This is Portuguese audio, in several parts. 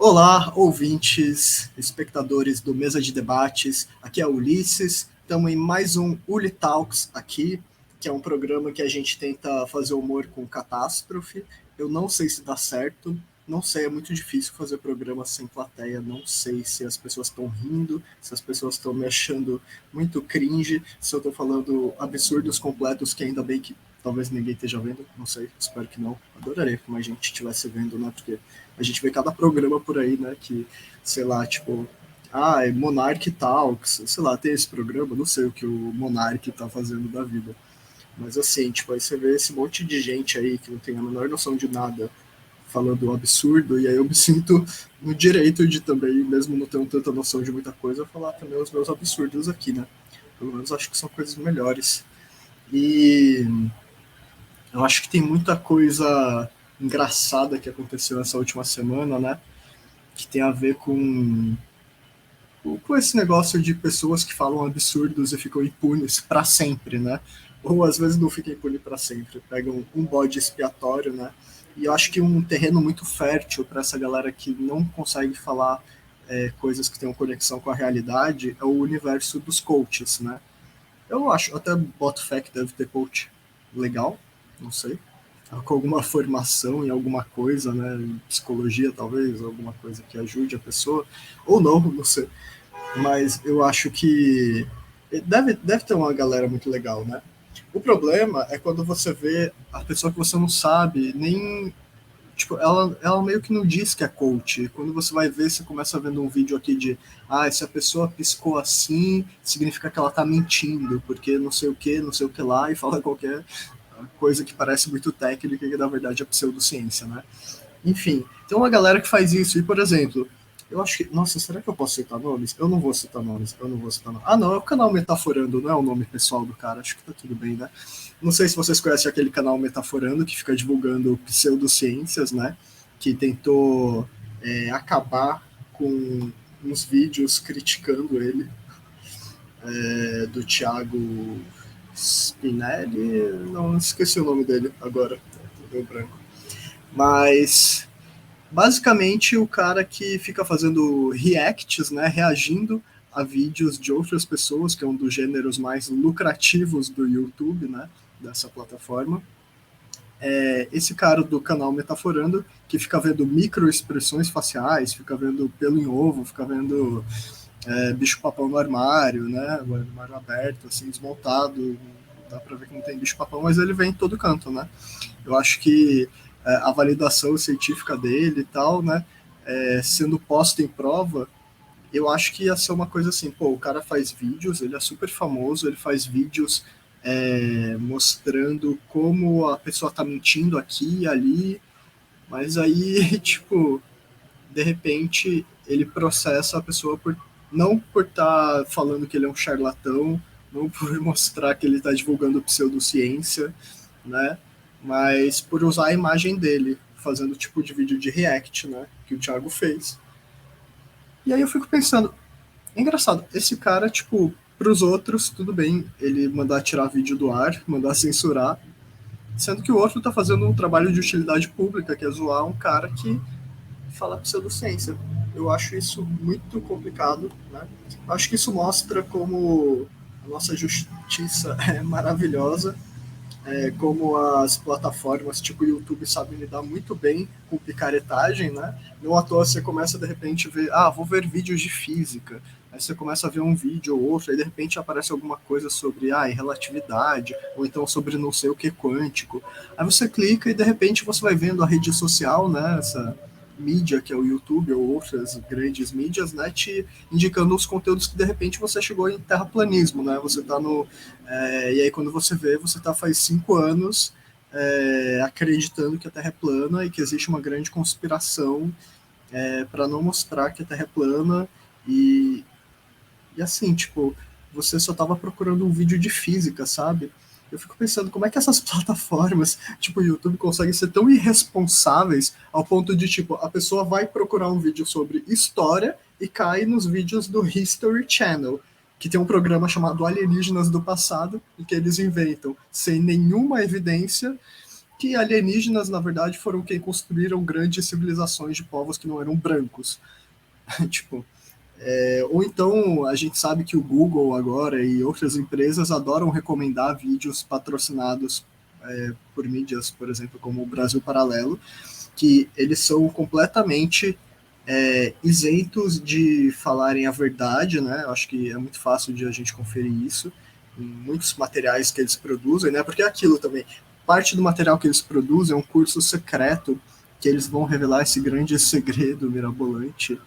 Olá, ouvintes, espectadores do Mesa de Debates. Aqui é o Ulisses. Estamos em mais um Uli Talks aqui, que é um programa que a gente tenta fazer humor com catástrofe. Eu não sei se dá certo, não sei, é muito difícil fazer programa sem plateia, não sei se as pessoas estão rindo, se as pessoas estão me achando muito cringe, se eu estou falando absurdos completos que ainda bem que talvez ninguém esteja vendo, não sei, espero que não. Adoraria que mais gente estivesse vendo, né, porque a gente vê cada programa por aí, né, que, sei lá, tipo, é Monarch Talks, sei lá, tem esse programa, não sei o que o Monarch tá fazendo da vida. Mas assim, tipo, aí você vê esse monte de gente aí que não tem a menor noção de nada falando um absurdo, e aí eu me sinto no direito de também, mesmo não tendo tanta noção de muita coisa, falar também os meus absurdos aqui, né? Pelo menos acho que são coisas melhores. E eu acho que tem muita coisa engraçada que aconteceu nessa última semana, né? Que tem a ver com esse negócio de pessoas que falam absurdos e ficam impunes para sempre, né? Ou às vezes não ficam impunes para sempre, pegam um bode expiatório, né? E eu acho que um terreno muito fértil para essa galera que não consegue falar coisas que tenham conexão com a realidade é o universo dos coaches, né? Eu acho, até boto fé que deve ter coach legal, não sei, com alguma formação em alguma coisa, né, em psicologia talvez, alguma coisa que ajude a pessoa, ou não sei, mas eu acho que deve ter uma galera muito legal, né? O problema é quando você vê a pessoa que você não sabe, nem. Tipo, ela meio que não diz que é coach. Quando você vai ver, você começa vendo um vídeo aqui de se a pessoa piscou assim, significa que ela tá mentindo, porque não sei o que, não sei o que lá, e fala qualquer coisa que parece muito técnica e que na verdade é pseudociência, né? Enfim, tem uma galera que faz isso. E, por exemplo, eu acho que. Nossa, será que eu posso citar nomes? Eu não vou citar nomes. Eu não vou citar nomes. Ah, não, é o canal Metaforando, não é o nome pessoal do cara. Acho que tá tudo bem, né? Não sei se vocês conhecem aquele canal Metaforando que fica divulgando pseudociências, né? Que tentou acabar com uns vídeos criticando ele, do Thiago Spinelli. Não esqueci o nome dele agora. Deu branco. Mas basicamente o cara que fica fazendo reacts, né, reagindo a vídeos de outras pessoas, que é um dos gêneros mais lucrativos do YouTube, né, dessa plataforma. Esse cara do canal Metaforando, que fica vendo microexpressões faciais, fica vendo pelo em ovo, fica vendo bicho-papão no armário, né, o armário aberto, assim, desmontado, dá pra ver que não tem bicho-papão, mas ele vem em todo canto, né. Eu acho que a validação científica dele e tal, né, sendo posta em prova, eu acho que ia ser uma coisa assim, pô, o cara faz vídeos, ele é super famoso, ele faz vídeos mostrando como a pessoa tá mentindo aqui e ali, mas aí, tipo, de repente, ele processa a pessoa não por estar falando que ele é um charlatão, não por mostrar que ele está divulgando pseudociência, né? Mas por usar a imagem dele, fazendo tipo de vídeo de react, né? Que o Thiago fez. E aí eu fico pensando, é engraçado, esse cara, tipo, pros outros, tudo bem ele mandar tirar vídeo do ar, mandar censurar, sendo que o outro tá fazendo um trabalho de utilidade pública, que é zoar um cara que fala pseudociência. Eu acho isso muito complicado, né? Eu acho que isso mostra como a nossa justiça é maravilhosa, como as plataformas tipo o YouTube sabem lidar muito bem com picaretagem, né? Não à toa você começa de repente a ver, vou ver vídeos de física, aí você começa a ver um vídeo ou outro, aí de repente aparece alguma coisa sobre relatividade, ou então sobre não sei o que quântico. Aí você clica e de repente você vai vendo a rede social, né? Essa mídia que é o YouTube ou outras grandes mídias, né, te indicando os conteúdos que de repente você chegou em terraplanismo, né, você tá no e aí quando você vê, você tá faz 5 anos acreditando que a Terra é plana e que existe uma grande conspiração para não mostrar que a Terra é plana e assim, tipo, você só tava procurando um vídeo de física, sabe? Eu fico pensando como é que essas plataformas, tipo o YouTube, conseguem ser tão irresponsáveis ao ponto de, tipo, a pessoa vai procurar um vídeo sobre história e cai nos vídeos do History Channel, que tem um programa chamado Alienígenas do Passado, em que eles inventam, sem nenhuma evidência, que alienígenas, na verdade, foram quem construíram grandes civilizações de povos que não eram brancos. Tipo, ou então a gente sabe que o Google agora e outras empresas adoram recomendar vídeos patrocinados por mídias, por exemplo, como o Brasil Paralelo, que eles são completamente isentos de falarem a verdade, né? Eu acho que é muito fácil de a gente conferir isso em muitos materiais que eles produzem, né? Porque é aquilo também, parte do material que eles produzem é um curso secreto que eles vão revelar esse grande segredo mirabolante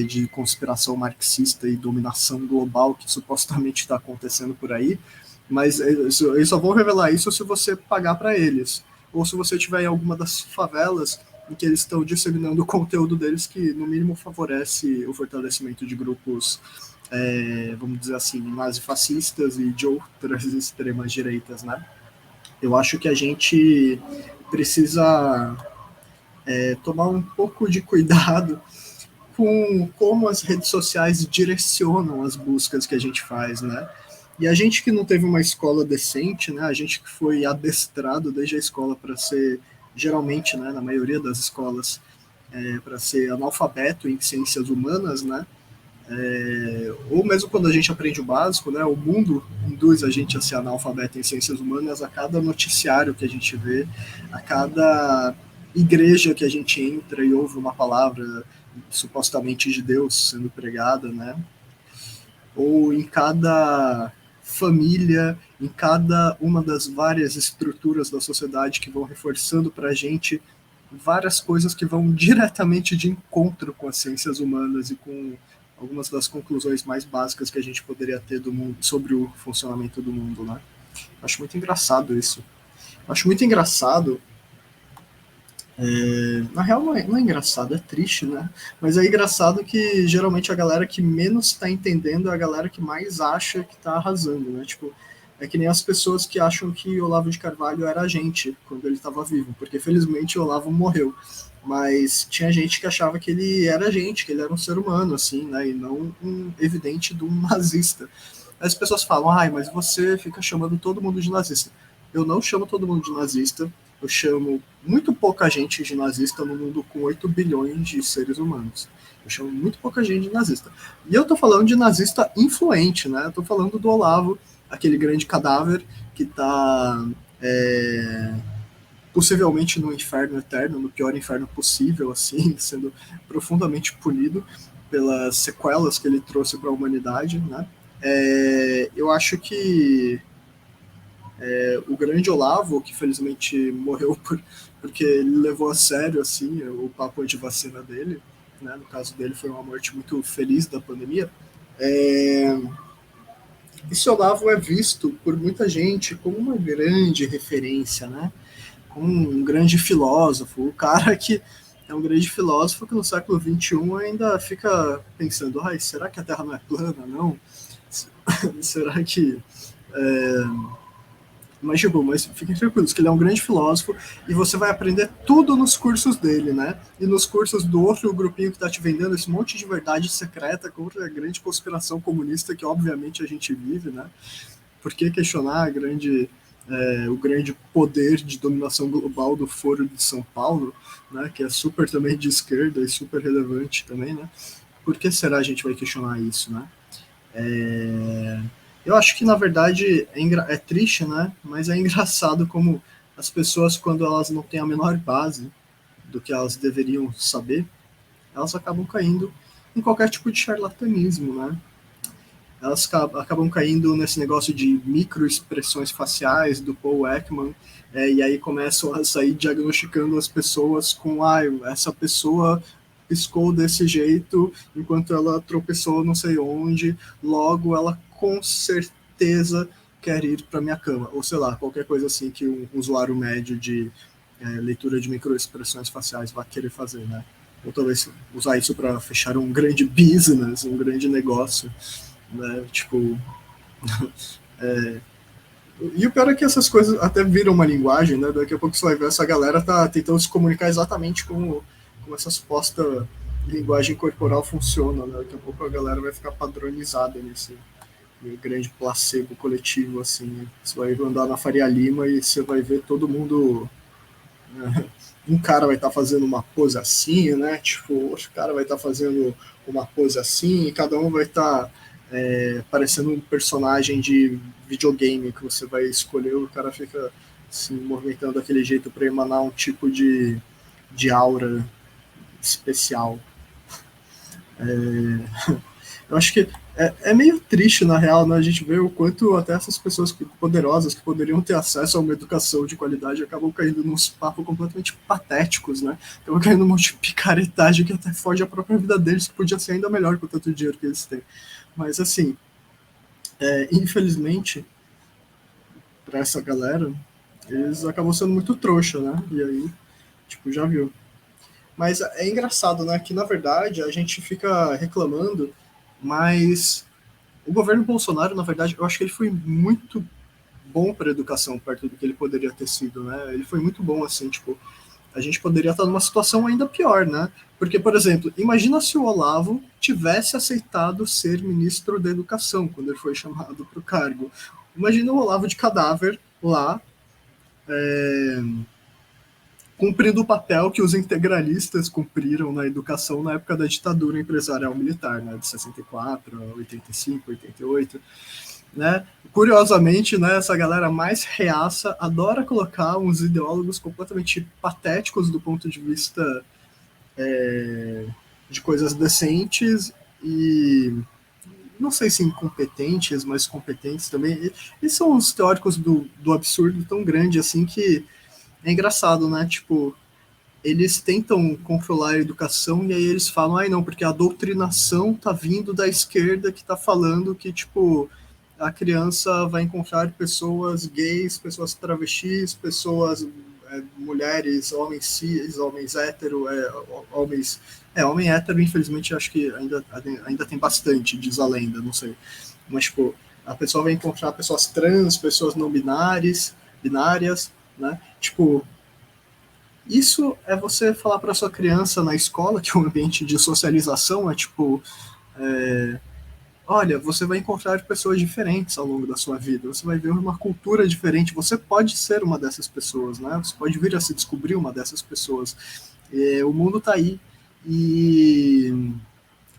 de conspiração marxista e dominação global que supostamente está acontecendo por aí, mas eles só vão revelar isso se você pagar para eles, ou se você estiver em alguma das favelas em que eles estão disseminando o conteúdo deles que, no mínimo, favorece o fortalecimento de grupos, vamos dizer assim, nazifascistas e de outras extremas direitas, né? Eu acho que a gente precisa tomar um pouco de cuidado com como as redes sociais direcionam as buscas que a gente faz, né? E a gente que não teve uma escola decente, né? A gente que foi adestrado desde a escola para ser, geralmente, né, na maioria das escolas, para ser analfabeto em ciências humanas, né? Ou mesmo quando a gente aprende o básico, né? O mundo induz a gente a ser analfabeto em ciências humanas a cada noticiário que a gente vê, a cada igreja que a gente entra e ouve uma palavra supostamente de Deus sendo pregada, né? Ou em cada família, em cada uma das várias estruturas da sociedade que vão reforçando para a gente várias coisas que vão diretamente de encontro com as ciências humanas e com algumas das conclusões mais básicas que a gente poderia ter do mundo, sobre o funcionamento do mundo, né? Acho muito engraçado isso. Acho muito engraçado. Na real, não é engraçado, é triste, né? Mas é engraçado que geralmente a galera que menos está entendendo é a galera que mais acha que está arrasando, né? Tipo, é que nem as pessoas que acham que Olavo de Carvalho era a gente quando ele estava vivo, porque felizmente Olavo morreu. Mas tinha gente que achava que ele era a gente, que ele era um ser humano, assim, né? E não um evidente de um nazista. As pessoas falam, ai, mas você fica chamando todo mundo de nazista. Eu não chamo todo mundo de nazista, eu chamo muito pouca gente de nazista no mundo com 8 bilhões de seres humanos. Eu chamo muito pouca gente de nazista. E eu tô falando de nazista influente, né? Eu tô falando do Olavo, aquele grande cadáver que tá possivelmente no inferno eterno, no pior inferno possível, assim, sendo profundamente punido pelas sequelas que ele trouxe para a humanidade, né? Eu acho que o grande Olavo, que felizmente morreu porque ele levou a sério assim o papo de vacina dele, né? No caso dele foi uma morte muito feliz da pandemia. Esse Olavo é visto por muita gente como uma grande referência, né? Como um grande filósofo, o cara que é um grande filósofo que no século XXI ainda fica pensando, será que a Terra não é plana, não? Será que mas fiquem tranquilos que ele é um grande filósofo e você vai aprender tudo nos cursos dele, né? E nos cursos do outro grupinho que está te vendendo esse monte de verdade secreta contra a grande conspiração comunista que obviamente a gente vive, né? Por que questionar o grande poder de dominação global do Foro de São Paulo, né? Que é super também de esquerda e super relevante também, né? Por que será a gente vai questionar isso, né? Eu acho que, na verdade, é triste, né? Mas é engraçado como as pessoas, quando elas não têm a menor base do que elas deveriam saber, elas acabam caindo em qualquer tipo de charlatanismo, né? Elas acabam caindo nesse negócio de microexpressões faciais do Paul Ekman, e aí começam a sair diagnosticando as pessoas com, essa pessoa piscou desse jeito enquanto ela tropeçou não sei onde, logo ela com certeza quer ir para minha cama, ou sei lá, qualquer coisa assim que um usuário médio de leitura de microexpressões faciais vai querer fazer, né? Ou talvez usar isso para fechar um grande business, um grande negócio, né? Tipo, e o pior é que essas coisas até viram uma linguagem, né? Daqui a pouco você vai ver essa galera tá tentando se comunicar exatamente como essa suposta linguagem corporal funciona, né? Daqui a pouco a galera vai ficar padronizada nesse grande placebo coletivo, assim. Né? Você vai andar na Faria Lima e você vai ver todo mundo Um cara vai estar fazendo uma pose assim, né? Tipo, outro cara vai estar fazendo uma pose assim, e cada um vai estar parecendo um personagem de videogame que você vai escolher, o cara fica se movimentando daquele jeito para emanar um tipo de aura especial. Eu acho que é meio triste, na real, né? A gente vê o quanto até essas pessoas poderosas que poderiam ter acesso a uma educação de qualidade acabam caindo nos papos completamente patéticos, né? Acabam caindo num monte de picaretagem que até foge a própria vida deles, que podia ser ainda melhor com tanto dinheiro que eles têm. Mas, assim, infelizmente, para essa galera, eles acabam sendo muito trouxa, né? E aí, tipo, já viu. Mas é engraçado, né? Que, na verdade, a gente fica reclamando, mas o governo Bolsonaro, na verdade, eu acho que ele foi muito bom para a educação, perto do que ele poderia ter sido, né? Ele foi muito bom, assim, tipo, a gente poderia estar numa situação ainda pior, né? Porque, por exemplo, imagina se o Olavo tivesse aceitado ser ministro da Educação quando ele foi chamado para o cargo. Imagina o Olavo de cadáver lá, cumprindo o papel que os integralistas cumpriram na educação na época da ditadura empresarial militar, né, de 64 a 85, 88. Né? Curiosamente, né, essa galera mais reaça adora colocar uns ideólogos completamente patéticos do ponto de vista de coisas decentes e não sei se incompetentes, mas competentes também. E são os teóricos do absurdo tão grande assim que é engraçado, né? Tipo, eles tentam controlar a educação e aí eles falam, ai não, porque a doutrinação tá vindo da esquerda que tá falando que, tipo, a criança vai encontrar pessoas gays, pessoas travestis, pessoas mulheres, homens cis, homens hétero, homens... homem hétero, infelizmente, acho que ainda tem bastante, diz a lenda, não sei. Mas, tipo, a pessoa vai encontrar pessoas trans, pessoas não binárias, né? Tipo, isso é você falar para sua criança na escola, que é um ambiente de socialização, é tipo, olha, você vai encontrar pessoas diferentes ao longo da sua vida, você vai ver uma cultura diferente, você pode ser uma dessas pessoas, né? Você pode vir a se descobrir uma dessas pessoas. O mundo está aí. E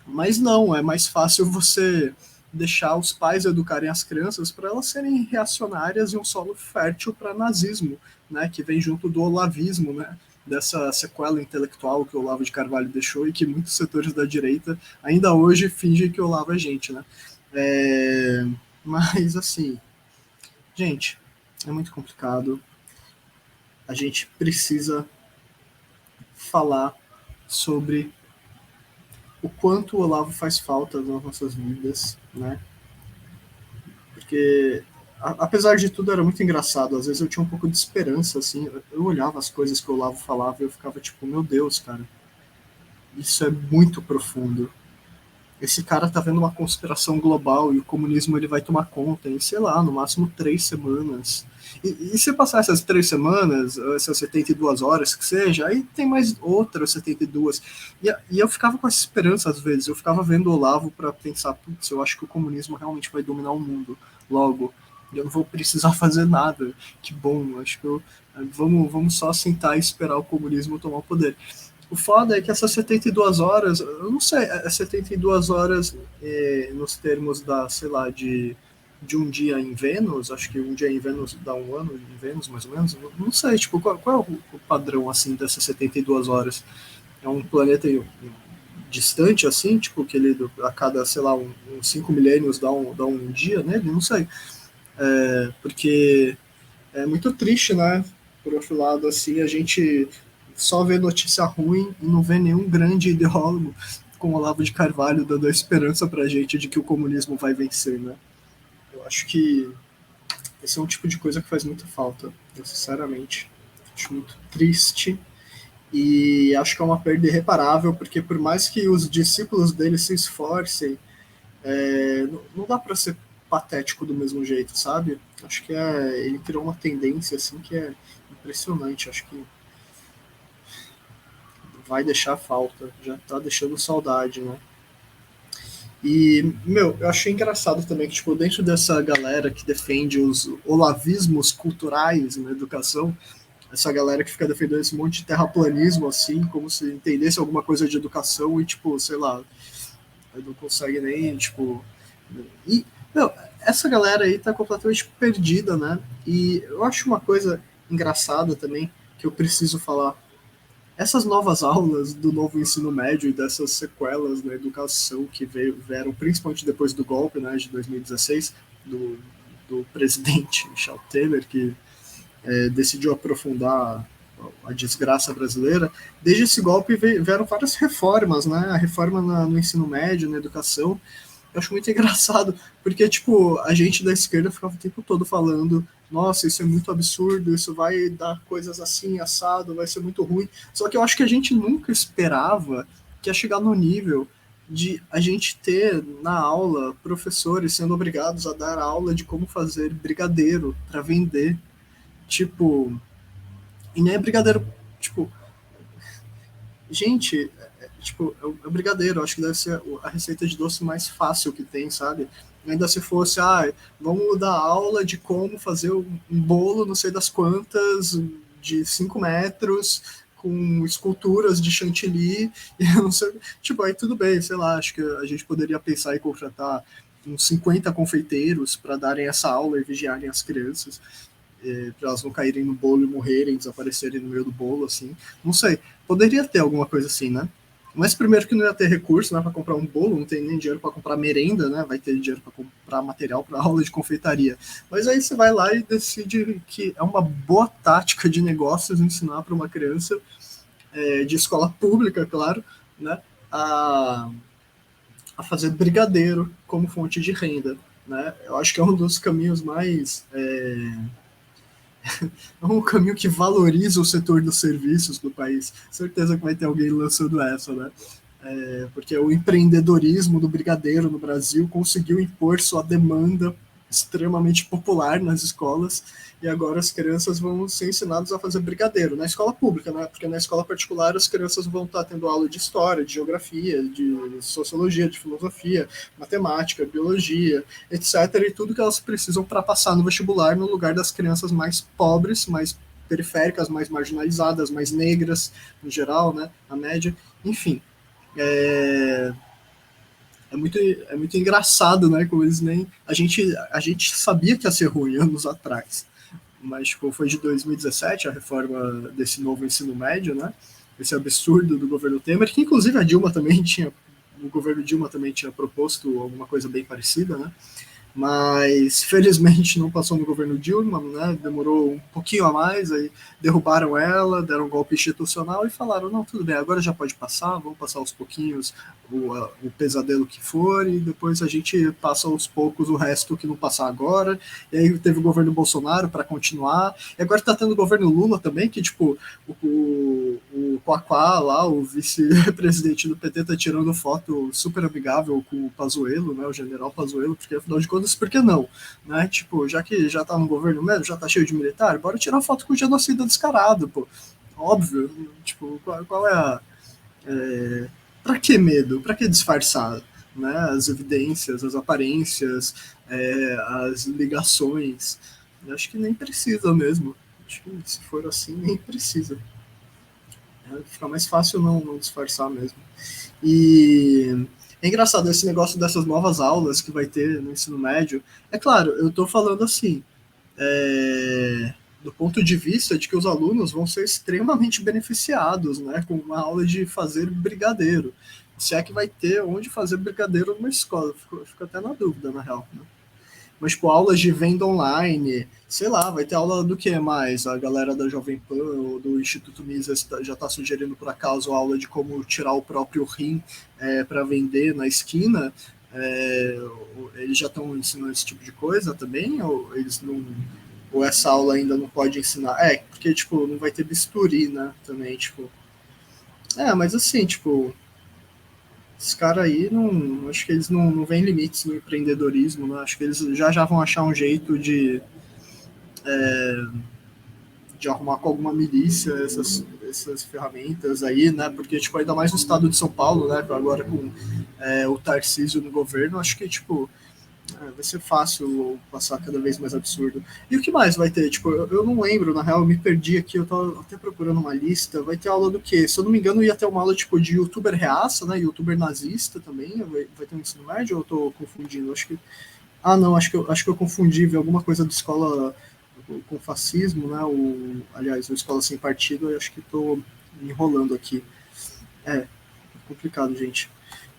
mas não, é mais fácil você deixar os pais educarem as crianças para elas serem reacionárias e um solo fértil para nazismo, né, que vem junto do olavismo, né, dessa sequela intelectual que o Olavo de Carvalho deixou e que muitos setores da direita ainda hoje fingem que o Olavo é gente, né. Mas, assim, gente, é muito complicado. A gente precisa falar sobre o quanto o Olavo faz falta nas nossas vidas, né? Porque apesar de tudo era muito engraçado. Às vezes eu tinha um pouco de esperança, assim. Eu olhava as coisas que o Olavo falava e eu ficava tipo, meu Deus, cara, isso é muito profundo. Esse cara tá vendo uma conspiração global e o comunismo ele vai tomar conta em, sei lá, no máximo 3 semanas. E se passar essas 3 semanas, essas 72 horas que seja, aí tem mais outras 72. E eu ficava com essa esperança às vezes. Eu ficava vendo o Olavo para pensar, putz, eu acho que o comunismo realmente vai dominar o mundo logo. E eu não vou precisar fazer nada. Que bom, acho que vamos só sentar e esperar o comunismo tomar o poder. O foda é que essas 72 horas, eu não sei, 72 horas nos termos da, sei lá, de um dia em Vênus, acho que um dia em Vênus dá um ano em Vênus, mais ou menos, não sei, tipo, qual é o padrão, assim, dessas 72 horas? É um planeta distante, assim, tipo, que ele, a cada, sei lá, uns 5 milênios dá um dia nele, não sei. Porque é muito triste, né? Por outro lado, assim, a gente só vê notícia ruim e não vê nenhum grande ideólogo como Olavo de Carvalho dando a esperança pra gente de que o comunismo vai vencer, né? Eu acho que esse é um tipo de coisa que faz muita falta, sinceramente. Acho muito triste e acho que é uma perda irreparável, porque por mais que os discípulos dele se esforcem, não dá para ser patético do mesmo jeito, sabe? Acho que ele criou uma tendência assim que é impressionante. Acho que vai deixar falta, já tá deixando saudade, né? E, meu, eu achei engraçado também que, tipo, dentro dessa galera que defende os olavismos culturais na educação, essa galera que fica defendendo esse monte de terraplanismo, assim, como se entendesse alguma coisa de educação e, tipo, sei lá, não consegue nem, tipo... E, meu, essa galera aí tá completamente perdida, né? E eu acho uma coisa engraçada também, que eu preciso falar. Essas novas aulas do novo ensino médio e dessas sequelas na educação que vieram principalmente depois do golpe, né, de 2016, do presidente Michel Temer, que decidiu aprofundar a desgraça brasileira. Desde esse golpe vieram várias reformas, né? A reforma no ensino médio, na educação. Eu acho muito engraçado, porque, tipo, a gente da esquerda ficava o tempo todo falando: nossa, isso é muito absurdo, isso vai dar coisas assim, assado, vai ser muito ruim. Só que eu acho que a gente nunca esperava que ia chegar no nível de a gente ter na aula professores sendo obrigados a dar aula de como fazer brigadeiro para vender. Tipo, e nem é brigadeiro, tipo, gente, tipo, é o brigadeiro, acho que deve ser a receita de doce mais fácil que tem, sabe? Ainda se fosse, vamos dar aula de como fazer um bolo, não sei das quantas, de 5 metros, com esculturas de chantilly, e eu não sei, tipo, aí tudo bem, sei lá, acho que a gente poderia pensar em contratar uns 50 confeiteiros para darem essa aula e vigiarem as crianças, para elas não caírem no bolo e morrerem, desaparecerem no meio do bolo, assim. Não sei. Poderia ter alguma coisa assim, né? Mas primeiro que não ia ter recurso, né, para comprar um bolo, não tem nem dinheiro para comprar merenda, né? Vai ter dinheiro para comprar material para aula de confeitaria. Mas aí você vai lá e decide que é uma boa tática de negócios ensinar para uma criança de escola pública, claro, né, a, a fazer brigadeiro como fonte de renda, né? Eu acho que é um dos caminhos mais é um caminho que valoriza o setor dos serviços do país. Certeza que vai ter alguém lançando essa, né? Porque o empreendedorismo do brigadeiro no Brasil conseguiu impor sua demanda extremamente popular nas escolas e agora as crianças vão ser ensinadas a fazer brigadeiro na escola pública, né? Porque na escola particular as crianças vão estar tendo aula de história, de geografia, de sociologia, de filosofia, matemática, biologia, etc. E tudo que elas precisam para passar no vestibular no lugar das crianças mais pobres, mais periféricas, mais marginalizadas, mais negras, no geral, né? A média, enfim. É muito engraçado, né? Como eles nem. A gente sabia que ia ser ruim anos atrás, mas tipo, foi de 2017 a reforma desse novo ensino médio, né? Esse absurdo do governo Temer, que inclusive a Dilma também tinha. O governo Dilma também tinha proposto alguma coisa bem parecida, né? Mas felizmente não passou no governo Dilma, né? Demorou um pouquinho a mais, aí derrubaram ela, deram um golpe institucional e falaram: não, tudo bem, agora já pode passar, vamos passar aos pouquinhos o pesadelo que for, e depois a gente passa aos poucos o resto que não passar agora. E aí teve o governo Bolsonaro para continuar, e agora está tendo o governo Lula também, que tipo, o Quaquá lá, o vice-presidente do PT, tá tirando foto super amigável com o Pazuello, né, o general Pazuello, porque afinal de contas, por que não? Né? Tipo, já que já tá no governo mesmo, já tá cheio de militar, bora tirar foto com o genocida descarado, pô. Óbvio, tipo, qual é a... Pra que medo? Pra que disfarçar? Né? As evidências, as aparências, as ligações. Eu acho que nem precisa mesmo. Acho que se for assim, nem precisa. Fica mais fácil não disfarçar mesmo. E é engraçado esse negócio dessas novas aulas que vai ter no ensino médio. É claro, eu estou falando assim, do ponto de vista de que os alunos vão ser extremamente beneficiados, né, com uma aula de fazer brigadeiro. Se é que vai ter onde fazer brigadeiro numa escola, fico até na dúvida, na real. Né? Mas, tipo, aulas de venda online, sei lá, vai ter aula do que mais? A galera da Jovem Pan ou do Instituto Mises já está sugerindo, por acaso, aula de como tirar o próprio rim para vender na esquina. Eles já estão ensinando esse tipo de coisa também? Ou eles não. Ou essa aula ainda não pode ensinar? Porque, tipo, não vai ter bisturi, né? Também, tipo. Mas assim, tipo, esses caras aí, não, acho que eles não veem limites no empreendedorismo, né? Acho que eles já vão achar um jeito de arrumar com alguma milícia essas ferramentas aí, né? Porque, tipo, ainda mais no estado de São Paulo, né? Agora com o Tarcísio no governo, acho que, tipo, Vai ser fácil passar cada vez mais absurdo. E o que mais vai ter? Tipo, eu não lembro, na real, eu me perdi aqui, eu tava até procurando uma lista. Vai ter aula do quê? Se eu não me engano, ia ter uma aula tipo de youtuber reaça, né? Youtuber nazista também. Vai ter um ensino médio ou eu tô confundindo? Acho que. Ah, não, acho que eu confundi, vi alguma coisa de escola com fascismo, né? Aliás, o escola sem partido, eu acho que tô me enrolando aqui. É complicado, gente.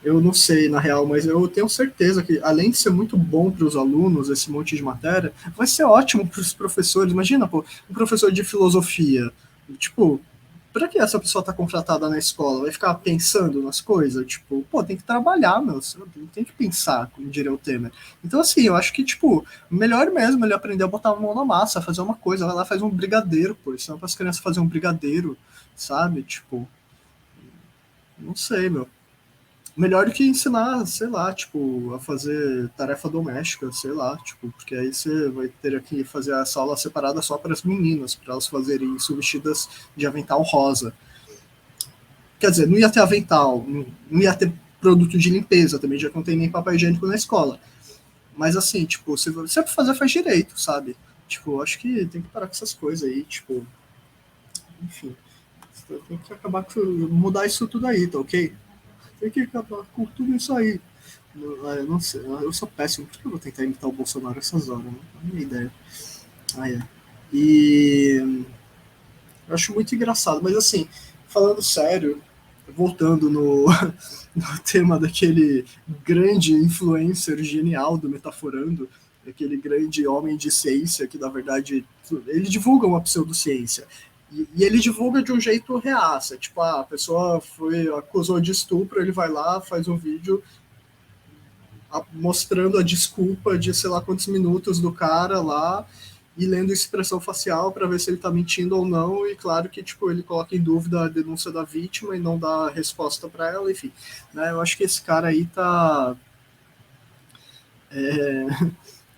Eu não sei, na real, mas eu tenho certeza que, além de ser muito bom para os alunos, esse monte de matéria, vai ser ótimo para os professores. Imagina, pô, um professor de filosofia. Tipo, para que essa pessoa tá contratada na escola? Vai ficar pensando nas coisas? Tipo, pô, tem que trabalhar, meu. Você tem que pensar, como diria o Temer. Então, assim, eu acho que, tipo, melhor mesmo ele aprender a botar a mão na massa, fazer uma coisa. Vai lá, faz um brigadeiro, pô. Isso é para as crianças fazer um brigadeiro, sabe? Tipo, não sei, meu. Melhor do que ensinar, sei lá, tipo, a fazer tarefa doméstica, sei lá, tipo, porque aí você vai ter que fazer essa aula separada só para as meninas, para elas fazerem isso vestidas de avental rosa. Quer dizer, não ia ter avental, não ia ter produto de limpeza também, já que não tem nem papel higiênico na escola. Mas assim, tipo, se você fazer, faz direito, sabe? Tipo, acho que tem que parar com essas coisas aí, tipo, enfim, tem que acabar com, mudar isso tudo aí, tá ok? Tem que acabar com tudo isso aí. Eu não sei, eu sou péssimo. Por que eu vou tentar imitar o Bolsonaro essas horas? Não é minha ideia. Ah, é. E eu acho muito engraçado, mas assim, falando sério, voltando no, no tema daquele grande influencer genial do Metaforando, aquele grande homem de ciência que, na verdade, ele divulga uma pseudociência. E ele divulga de um jeito reaça. Tipo, a pessoa acusou de estupro, ele vai lá, faz um vídeo mostrando a desculpa de sei lá quantos minutos do cara lá e lendo expressão facial para ver se ele tá mentindo ou não, e claro que tipo ele coloca em dúvida a denúncia da vítima e não dá resposta para ela, enfim, né? Eu acho que esse cara aí tá é,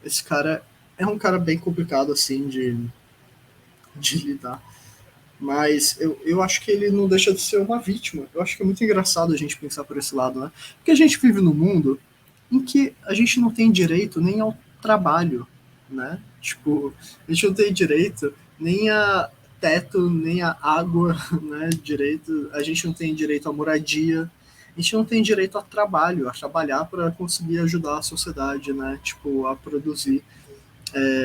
esse cara é um cara bem complicado assim de lidar, mas eu acho que ele não deixa de ser uma vítima. Eu acho que é muito engraçado a gente pensar por esse lado, né? Porque a gente vive num mundo em que a gente não tem direito nem ao trabalho, né? Tipo, a gente não tem direito nem a teto, nem a água, né? Direito, a gente não tem direito à moradia, a gente não tem direito a trabalho, a trabalhar para conseguir ajudar a sociedade, né? Tipo, a produzir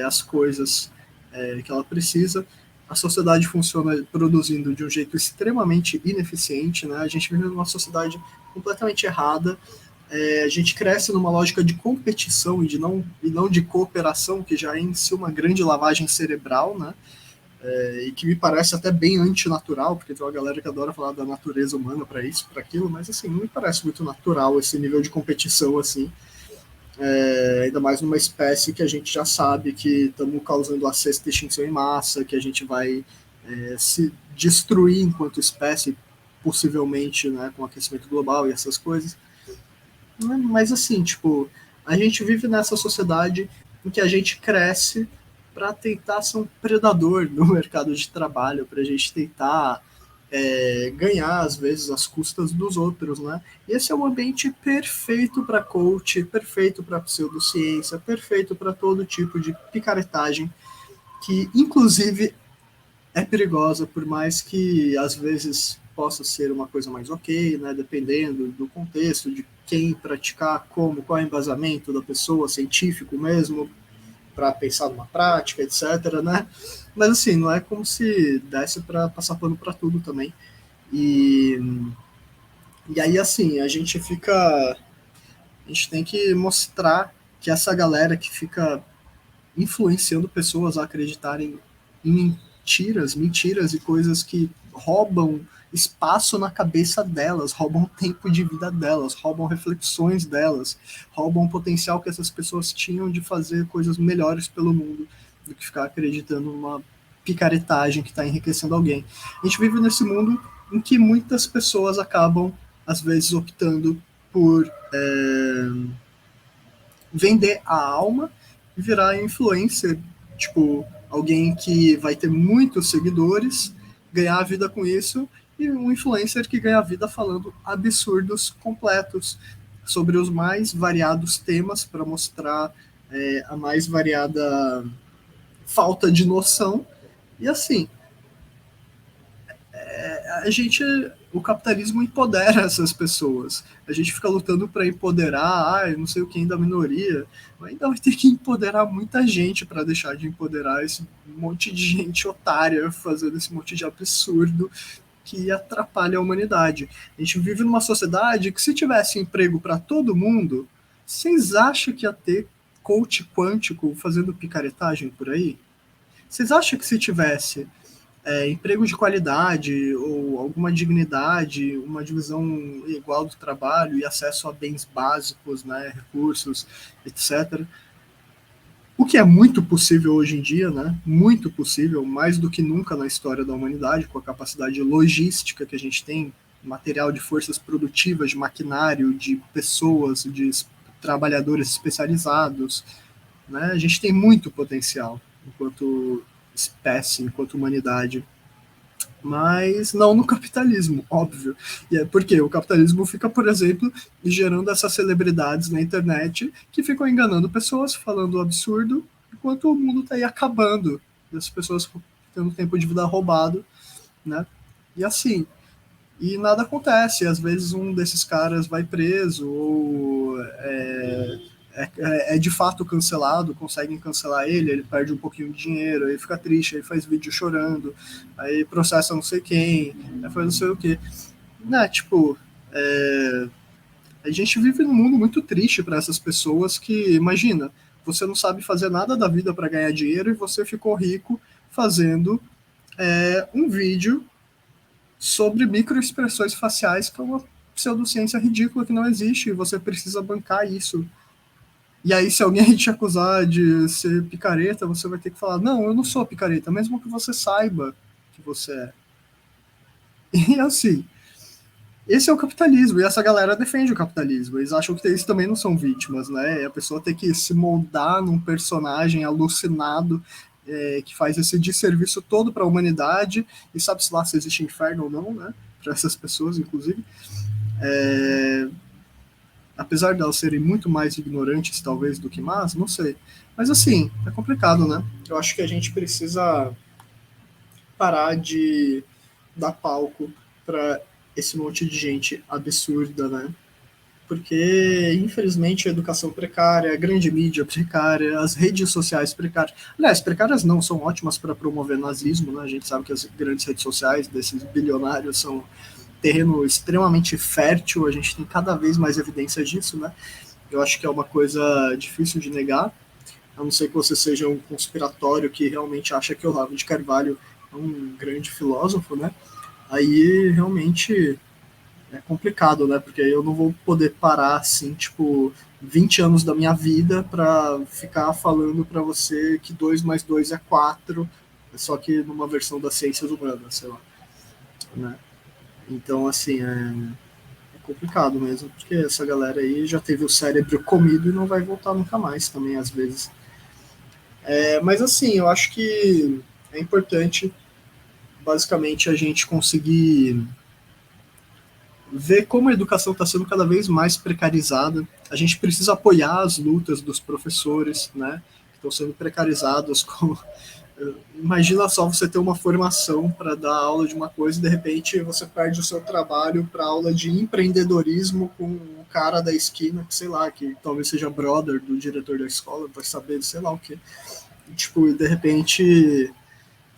as coisas que ela precisa. A sociedade funciona produzindo de um jeito extremamente ineficiente, né? A gente vive numa sociedade completamente errada, a gente cresce numa lógica de competição e não de cooperação, que já é em si uma grande lavagem cerebral, né? E que me parece até bem antinatural, porque tem uma galera que adora falar da natureza humana para isso, para aquilo, mas assim, não me parece muito natural esse nível de competição assim. Ainda mais numa espécie que a gente já sabe que estamos causando a sexta extinção em massa, que a gente vai se destruir enquanto espécie, possivelmente, né, com o aquecimento global e essas coisas. Mas assim, tipo, a gente vive nessa sociedade em que a gente cresce para tentar ser um predador no mercado de trabalho, para a gente tentar ganhar, às vezes, às custas dos outros, né? E esse é um ambiente perfeito para coach, perfeito para pseudociência, perfeito para todo tipo de picaretagem, que, inclusive, é perigosa, por mais que às vezes possa ser uma coisa mais ok, né, dependendo do contexto, de quem praticar, como, qual é o embasamento da pessoa, científico mesmo, para pensar numa prática, etc, né? Mas assim, não é como se desse para passar pano para tudo também. E, e aí, assim, a gente tem que mostrar que essa galera que fica influenciando pessoas a acreditarem em mentiras e coisas que roubam espaço na cabeça delas, roubam tempo de vida delas, roubam reflexões delas, roubam o potencial que essas pessoas tinham de fazer coisas melhores pelo mundo do que ficar acreditando numa picaretagem que está enriquecendo alguém. A gente vive nesse mundo em que muitas pessoas acabam, às vezes, optando por vender a alma e virar influencer, tipo, alguém que vai ter muitos seguidores, ganhar a vida com isso, e um influencer que ganha a vida falando absurdos completos. sobre os mais variados temas para mostrar a mais variada falta de noção. E assim, a gente, o capitalismo empodera essas pessoas. A gente fica lutando para empoderar, não sei o que, da minoria, mas ainda vai ter que empoderar muita gente para deixar de empoderar esse monte de gente otária fazendo esse monte de absurdo que atrapalha a humanidade. A gente vive numa sociedade que, se tivesse emprego para todo mundo, vocês acham que ia ter coach quântico fazendo picaretagem por aí? Vocês acham que, se tivesse emprego de qualidade ou alguma dignidade, uma divisão igual do trabalho e acesso a bens básicos, né, recursos, etc., o que é muito possível hoje em dia, né? Muito possível, mais do que nunca na história da humanidade, com a capacidade logística que a gente tem, material de forças produtivas, de maquinário, de pessoas, de trabalhadores especializados, né? A gente tem muito potencial enquanto espécie, enquanto humanidade, mas não no capitalismo, óbvio. E é porque o capitalismo fica, por exemplo, gerando essas celebridades na internet que ficam enganando pessoas, falando absurdo, enquanto o mundo está aí acabando, e as pessoas tendo tempo de vida roubado, né? E assim, e nada acontece. Às vezes um desses caras vai preso ou é de fato cancelado, conseguem cancelar ele perde um pouquinho de dinheiro, aí fica triste, aí faz vídeo chorando, aí processa não sei quem, aí faz não sei o que. Né, tipo, a gente vive num mundo muito triste para essas pessoas que, imagina, você não sabe fazer nada da vida para ganhar dinheiro e você ficou rico fazendo um vídeo sobre microexpressões faciais, que é uma pseudociência ridícula que não existe, e você precisa bancar isso. E aí, se alguém te acusar de ser picareta, você vai ter que falar: não, eu não sou picareta, mesmo que você saiba que você é. E assim, esse é o capitalismo, e essa galera defende o capitalismo. Eles acham que eles também não são vítimas, né? E a pessoa tem que se moldar num personagem alucinado que faz esse desserviço todo para a humanidade, e sabe-se lá se existe inferno ou não, né? Para essas pessoas, inclusive. Apesar de elas serem muito mais ignorantes, talvez, do que más, não sei. Mas assim, é complicado, né? Eu acho que a gente precisa parar de dar palco para esse monte de gente absurda, né? Porque, infelizmente, a educação precária, a grande mídia precária, as redes sociais precárias. Aliás, precárias não, são ótimas para promover nazismo, né? A gente sabe que as grandes redes sociais desses bilionários são terreno extremamente fértil, a gente tem cada vez mais evidência disso, né? Eu acho que é uma coisa difícil de negar, a não ser que você seja um conspiratório que realmente acha que o Olavo de Carvalho é um grande filósofo, né? Aí realmente é complicado, né? Porque aí eu não vou poder parar assim, tipo, 20 anos da minha vida para ficar falando para você que 2 mais 2 é 4, só que numa versão das ciências humanas, sei lá, né? Então, assim, é complicado mesmo, porque essa galera aí já teve o cérebro comido e não vai voltar nunca mais também, às vezes. Mas, assim, eu acho que é importante, basicamente, a gente conseguir ver como a educação está sendo cada vez mais precarizada. A gente precisa apoiar as lutas dos professores, né, que estão sendo precarizados com imagina só você ter uma formação para dar aula de uma coisa e de repente você perde o seu trabalho para aula de empreendedorismo com o cara da esquina, que sei lá, que talvez seja brother do diretor da escola, vai saber, sei lá o que. Tipo, de repente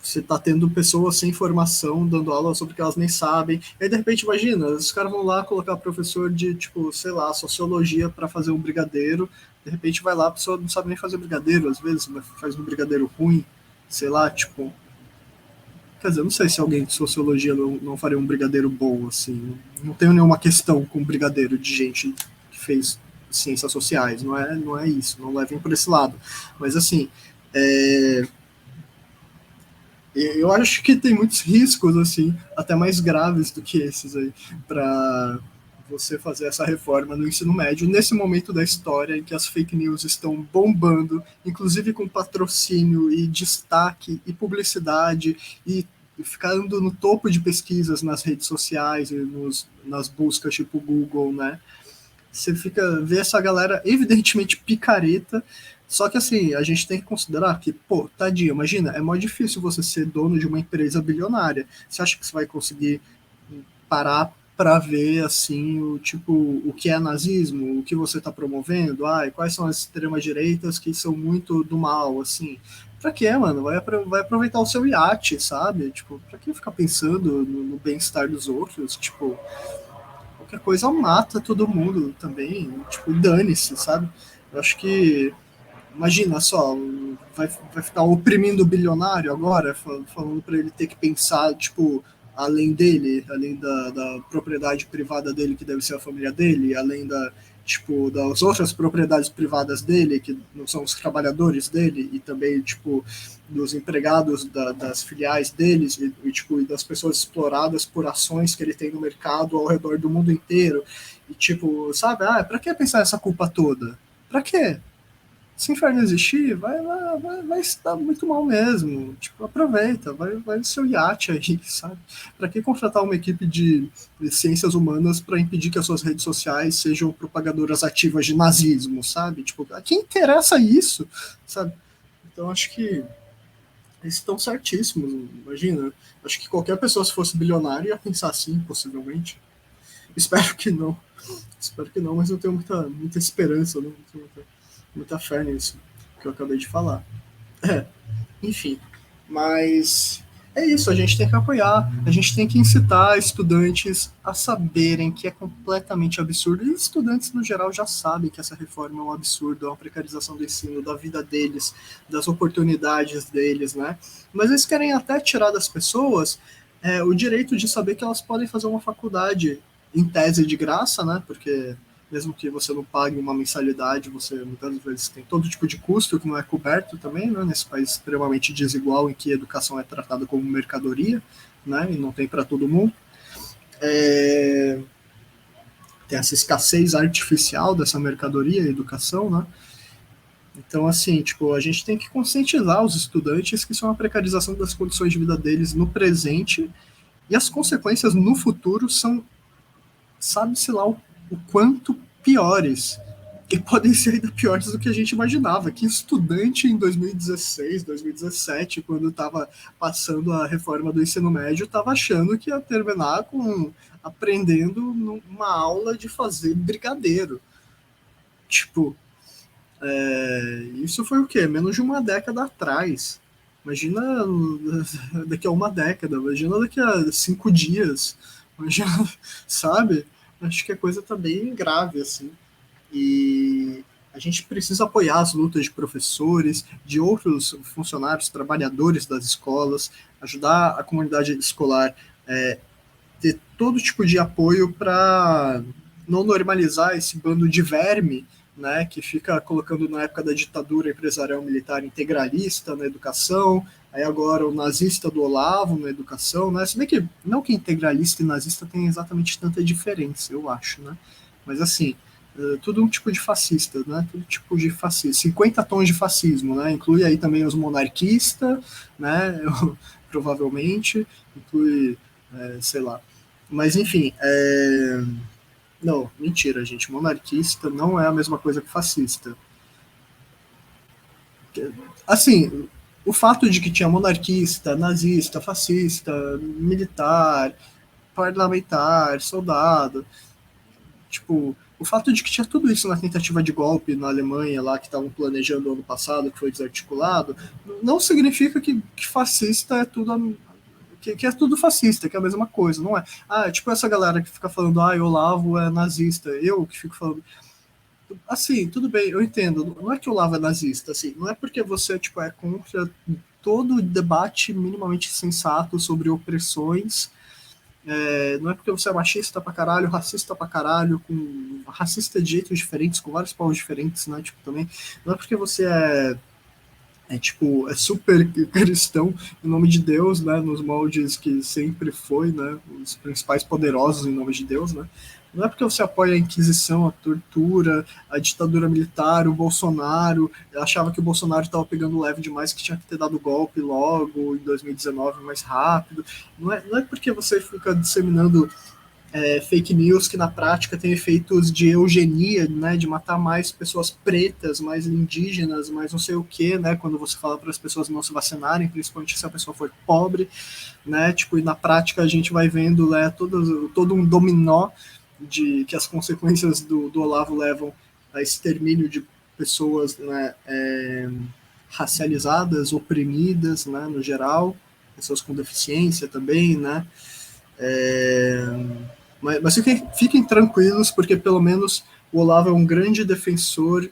você tá tendo pessoas sem formação dando aula sobre o que elas nem sabem. E aí, de repente, imagina, os caras vão lá colocar professor de, tipo, sei lá, sociologia para fazer um brigadeiro. De repente vai lá, a pessoa não sabe nem fazer brigadeiro, às vezes, faz um brigadeiro ruim, sei lá, tipo. Quer dizer, eu não sei se alguém de sociologia não faria um brigadeiro bom, assim. Não tenho nenhuma questão com brigadeiro de gente que fez ciências sociais, não é isso, não levem por esse lado. Mas, assim, eu acho que tem muitos riscos, assim, até mais graves do que esses aí, para você fazer essa reforma no ensino médio, nesse momento da história em que as fake news estão bombando, inclusive com patrocínio e destaque e publicidade e ficando no topo de pesquisas nas redes sociais e nas buscas tipo Google, né? você fica, vê essa galera evidentemente picareta, só que assim, a gente tem que considerar que, pô, tadinho, imagina, é mó difícil você ser dono de uma empresa bilionária. Você acha que você vai conseguir parar para ver assim o tipo o que é nazismo, o que você está promovendo, quais são as extremas direitas que são muito do mal, assim. Pra quê, mano? Vai aproveitar o seu iate, sabe? Tipo, pra que ficar pensando no bem-estar dos outros? Tipo, qualquer coisa mata todo mundo também. Tipo, dane-se, sabe? Eu acho que imagina só, vai ficar oprimindo o bilionário agora, falando para ele ter que pensar, tipo, além dele, além da propriedade privada dele, que deve ser a família dele, além tipo, das outras propriedades privadas dele, que não são os trabalhadores dele, e também, tipo, dos empregados das filiais deles, tipo, e das pessoas exploradas por ações que ele tem no mercado ao redor do mundo inteiro. E, tipo, sabe, pra que pensar essa culpa toda? Pra quê? Se o inferno existir, vai estar muito mal mesmo. Tipo, aproveita, vai no seu iate aí, sabe? Para que contratar uma equipe de ciências humanas para impedir que as suas redes sociais sejam propagadoras ativas de nazismo, sabe? Tipo, a quem interessa isso, sabe? Então acho que eles estão certíssimos, imagina. Acho que qualquer pessoa, se fosse bilionária, ia pensar assim, possivelmente. Espero que não. Espero que não, mas eu tenho muita esperança, né? Muita fé nisso que eu acabei de falar. Enfim, mas é isso, a gente tem que apoiar, a gente tem que incitar estudantes a saberem que é completamente absurdo, e estudantes no geral já sabem que essa reforma é um absurdo, é uma precarização do ensino, da vida deles, das oportunidades deles, né? Mas eles querem até tirar das pessoas o direito de saber que elas podem fazer uma faculdade em tese de graça, né? Porque mesmo que você não pague uma mensalidade, você muitas vezes tem todo tipo de custo que não é coberto também, né, nesse país extremamente desigual em que a educação é tratada como mercadoria, né, e não tem para todo mundo. Tem essa escassez artificial dessa mercadoria, a educação, né? Então, assim, tipo, a gente tem que conscientizar os estudantes que isso é uma precarização das condições de vida deles no presente e as consequências no futuro são, sabe-se lá o quanto piores. E podem ser ainda piores do que a gente imaginava. Que estudante em 2016, 2017, quando estava passando a reforma do ensino médio, estava achando que ia terminar com aprendendo numa aula de fazer brigadeiro. Tipo, isso foi o quê? Menos de uma década atrás. Imagina daqui a uma década, imagina daqui a 5 dias. Imagina, sabe? Acho que a coisa tá bem grave, assim. E a gente precisa apoiar as lutas de professores, de outros funcionários, trabalhadores das escolas, ajudar a comunidade escolar ter todo tipo de apoio para não normalizar esse bando de verme, né, que fica colocando na época da ditadura empresarial militar integralista na educação, aí agora o nazista do Olavo na educação, né, se bem que não que integralista e nazista tem exatamente tanta diferença, eu acho, né, mas assim, tudo um tipo de fascista, né? Tudo tipo de fascismo. 50 tons de fascismo, né? Inclui aí também os monarquistas, né? Provavelmente, inclui, sei lá. Mas enfim, não, mentira, gente. Monarquista não é a mesma coisa que fascista. Assim, o fato de que tinha monarquista, nazista, fascista, militar, parlamentar, soldado, tipo, o fato de que tinha tudo isso na tentativa de golpe na Alemanha, lá que estavam planejando ano passado, que foi desarticulado, não significa que fascista é tudo. Que é tudo fascista, que é a mesma coisa, não é? Tipo essa galera que fica falando, Olavo é nazista, eu que fico falando. Assim, tudo bem, eu entendo. Não é que o Olavo é nazista, assim, não é porque você tipo, é contra todo debate minimamente sensato sobre opressões, não é porque você é machista pra caralho, racista pra caralho, racista de jeitos diferentes, com vários povos diferentes, né? Tipo, também. Não é porque você tipo, é super cristão em nome de Deus, né? Nos moldes que sempre foi, né? Os principais poderosos em nome de Deus, né? Não é porque você apoia a Inquisição, a tortura, a ditadura militar, o Bolsonaro. Eu achava que o Bolsonaro estava pegando leve demais, que tinha que ter dado golpe logo, em 2019, mais rápido. Não é porque você fica disseminando fake news que na prática tem efeitos de eugenia, né, de matar mais pessoas pretas, mais indígenas, mais não sei o que, né, quando você fala para as pessoas não se vacinarem, principalmente se a pessoa for pobre, né, tipo, e na prática a gente vai vendo, né, todo um dominó de que as consequências do Olavo levam a extermínio de pessoas, né, racializadas, oprimidas, né, no geral, pessoas com deficiência também, né, mas fiquem tranquilos, porque pelo menos o Olavo é um grande defensor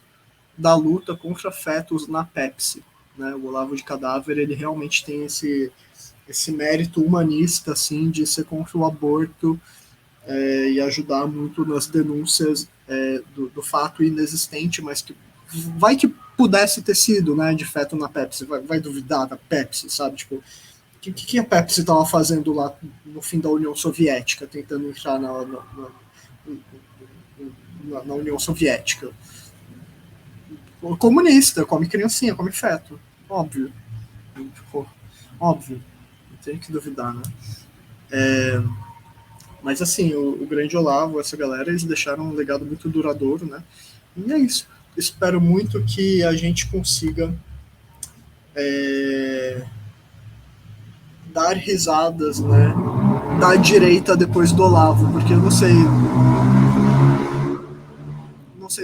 da luta contra fetos na Pepsi. Né? O Olavo de Cadáver, ele realmente tem esse mérito humanista assim, de ser contra o aborto e ajudar muito nas denúncias do fato inexistente, mas que vai que pudesse ter sido, né, de feto na Pepsi, vai duvidar da Pepsi, sabe? Tipo, que a Pepsi estava fazendo lá no fim da União Soviética, tentando entrar na União Soviética? Comunista, come criancinha, come feto. Óbvio. Tipo, óbvio. Não tem que duvidar, né? Mas assim, o Grande Olavo, essa galera, eles deixaram um legado muito duradouro, né? E é isso. Espero muito que a gente consiga dar risadas, né, da direita depois do Olavo, porque eu não sei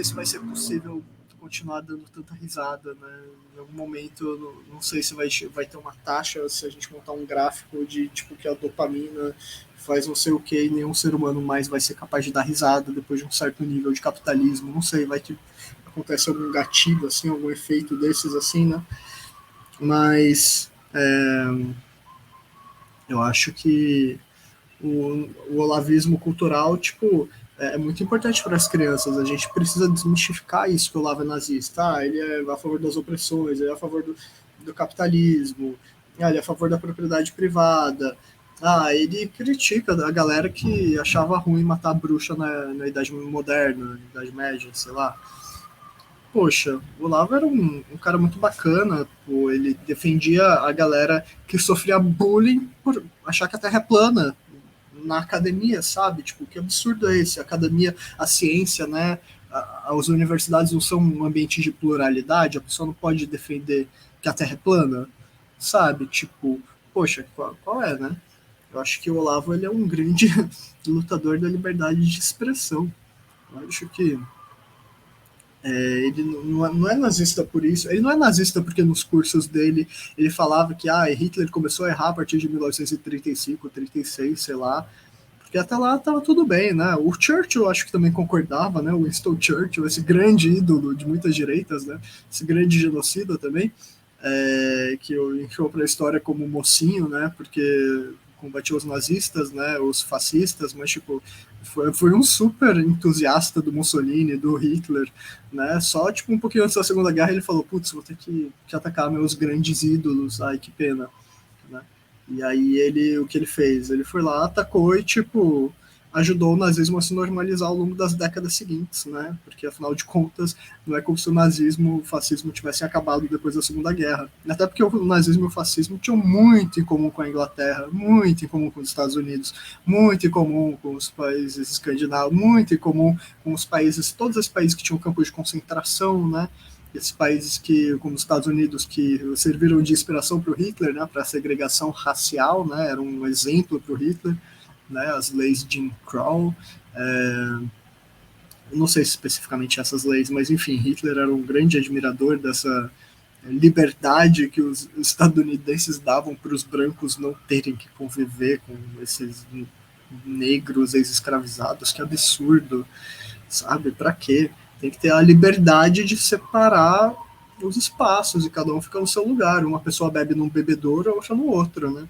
se vai ser possível continuar dando tanta risada, né? Em algum momento, não sei se vai ter uma taxa, se a gente montar um gráfico de tipo que a dopamina faz não sei o que e nenhum ser humano mais vai ser capaz de dar risada depois de um certo nível de capitalismo. Não sei, vai que acontece algum gatilho, assim, algum efeito desses, assim, né? Mas eu acho que o olavismo cultural, tipo, é muito importante para as crianças. A gente precisa desmistificar isso que o Olavo é nazista. Ele é a favor das opressões, ele é a favor do capitalismo, ele é a favor da propriedade privada. Ele critica a galera que achava ruim matar bruxa na Idade Moderna, na Idade Média, sei lá. Poxa, o Olavo era um cara muito bacana, pô, ele defendia a galera que sofria bullying por achar que a Terra é plana na academia, sabe? Tipo, que absurdo é esse? A academia, a ciência, né? As universidades não são um ambiente de pluralidade, a pessoa não pode defender que a Terra é plana, sabe? Tipo, poxa, qual é, né? Eu acho que o Olavo ele é um grande lutador da liberdade de expressão. Eu acho que ele não é nazista por isso. Ele não é nazista porque nos cursos dele ele falava que Hitler começou a errar a partir de 1935, 36, sei lá. Porque até lá estava tudo bem, né? O Churchill acho que também concordava, né? O Winston Churchill, esse grande ídolo de muitas direitas, né? Esse grande genocida também, que entrou para a história como mocinho, né? Porque combatiu os nazistas, né? Os fascistas, mas tipo foi um super entusiasta do Mussolini, do Hitler, né? Só tipo um pouquinho antes da Segunda Guerra ele falou, putz, vou ter que atacar meus grandes ídolos, ai que pena, né? E aí o que ele fez? Ele foi lá, atacou e tipo ajudou o nazismo a se normalizar ao longo das décadas seguintes, né? Porque afinal de contas não é como se o nazismo, o fascismo tivessem acabado depois da Segunda Guerra. Até porque o nazismo e o fascismo tinham muito em comum com a Inglaterra, muito em comum com os Estados Unidos, muito em comum com os países escandinavos, muito em comum com os países, todos os países que tinham campos de concentração, né? Esses países que, como os Estados Unidos, que serviram de inspiração para o Hitler, né? Para a segregação racial, né? Era um exemplo para o Hitler. Né, as leis de Jim Crow, não sei especificamente essas leis, mas enfim, Hitler era um grande admirador dessa liberdade que os estadunidenses davam para os brancos não terem que conviver com esses negros ex-escravizados, que absurdo, sabe? Para quê? Tem que ter a liberdade de separar os espaços e cada um fica no seu lugar. Uma pessoa bebe num bebedouro, a outra no outro, né?